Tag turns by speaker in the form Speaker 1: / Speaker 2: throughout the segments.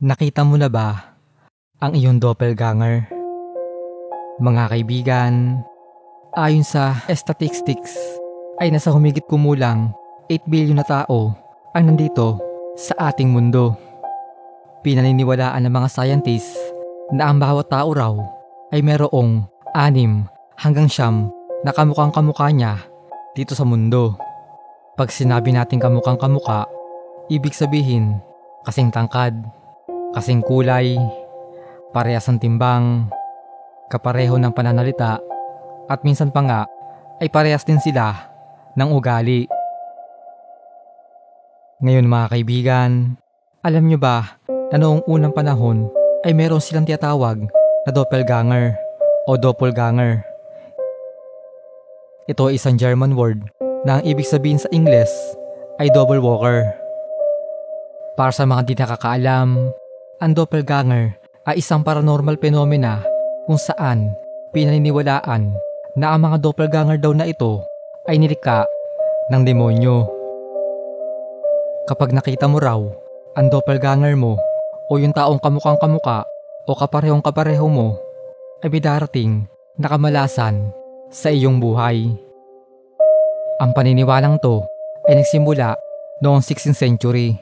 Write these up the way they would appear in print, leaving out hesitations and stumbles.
Speaker 1: Nakita mo na ba ang iyong doppelganger? Mga kaibigan, ayon sa statistics ay nasa humigit kumulang 8 billion na tao ang nandito sa ating mundo. Pinaniniwalaan ng mga scientists na ang bawat tao raw ay merong 6 hanggang 9 na kamukhang kamukha niya dito sa mundo. Pag sinabi natin kamukhang kamukha, ibig sabihin kasing tangkad, kasing kulay, parehas ng timbang, kapareho ng pananalita, at minsan pa nga ay parehas din sila ng ugali. Ngayon mga kaibigan, alam nyo ba na noong unang panahon ay meron silang tinatawag na doppelganger o doppelganger? Ito ay isang German word na ang ibig sabihin sa Ingles ay double walker. Para sa mga di nakakaalam, ang doppelganger ay isang paranormal phenomena kung saan pinaniniwalaan na ang mga doppelganger daw na ito ay nilikha ng demonyo. Kapag nakita mo raw ang doppelganger mo o yung taong kamukhang kamukha o kaparehong kapareho mo, ay may darating na kamalasan sa iyong buhay. Ang paniniwalang to ay nagsimula noong 16th century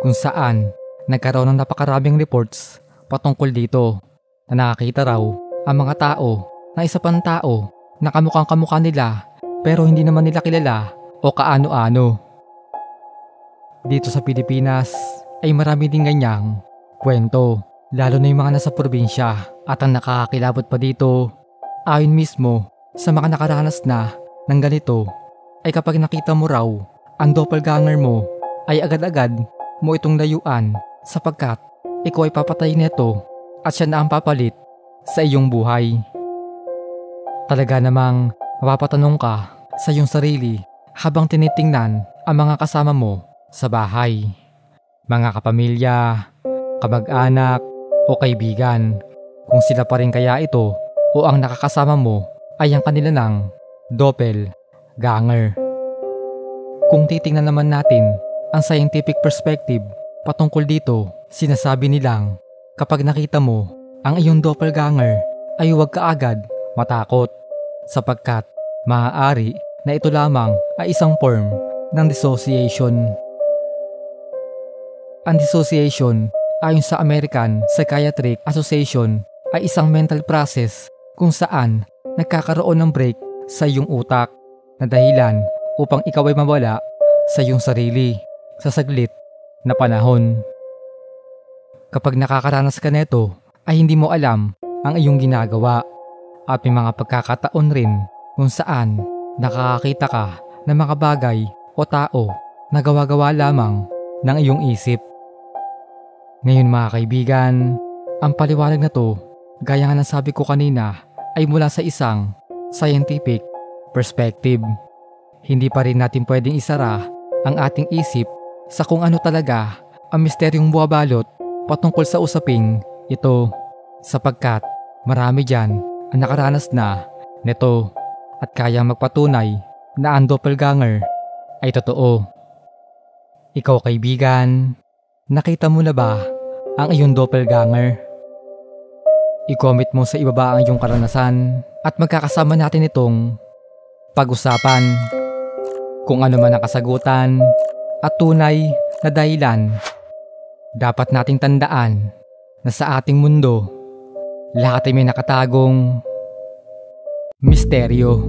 Speaker 1: kung saan nagkaroon ng napakaraming reports patungkol dito na nakakita raw ang mga tao na isa pang tao na kamukhang kamukha nila pero hindi naman nila kilala o kaano-ano. Dito sa Pilipinas ay marami din ganyang kwento, lalo na yung mga nasa probinsya. At ang nakakakilabot pa dito, ayon mismo sa mga nakaranas na ng ganito, ay kapag nakita mo raw ang doppelganger mo ay agad-agad mo itong layuan sapagkat ikaw ay papatay nito at siya na ang papalit sa iyong buhay. Talaga namang mapapatanong ka sa iyong sarili habang tinitingnan ang mga kasama mo sa bahay. Mga kapamilya, kamag-anak o kaibigan, kung sila pa rin kaya ito o ang nakakasama mo ay ang kanila ng doppelganger. Kung titingnan naman natin ang scientific perspective patungkol dito, sinasabi nilang kapag nakita mo ang iyong doppelganger ay huwag ka agad matakot sapagkat maaari na ito lamang ay isang form ng dissociation. Ang dissociation ayon sa American Psychiatric Association ay isang mental process kung saan nagkakaroon ng break sa iyong utak na dahilan upang ikaw ay mawala sa iyong sarili sa saglit na panahon. Kapag nakakaranas ka nito ay hindi mo alam ang iyong ginagawa at may mga pagkakataon rin kung saan nakakakita ka ng mga bagay o tao na gawa-gawa lamang ng iyong isip. Ngayon mga kaibigan, ang paliwanag na to, gaya nga ng sabi ko kanina, ay mula sa isang scientific perspective. Hindi pa rin natin pwedeng isara ang ating isip sa kung ano talaga ang misteryong buwabalot patungkol sa usaping ito sapagkat marami dyan ang nakaranas na nito at kayang magpatunay na ang doppelganger ay totoo. Ikaw kaibigan, nakita mo na ba ang iyong doppelganger? I-comment mo sa ibaba ang iyong karanasan at magkakasama natin itong pag-usapan. Kung ano man ang kasagutan at tunay na dahilan, dapat nating tandaan na sa ating mundo, lahat ay may nakatagong misteryo.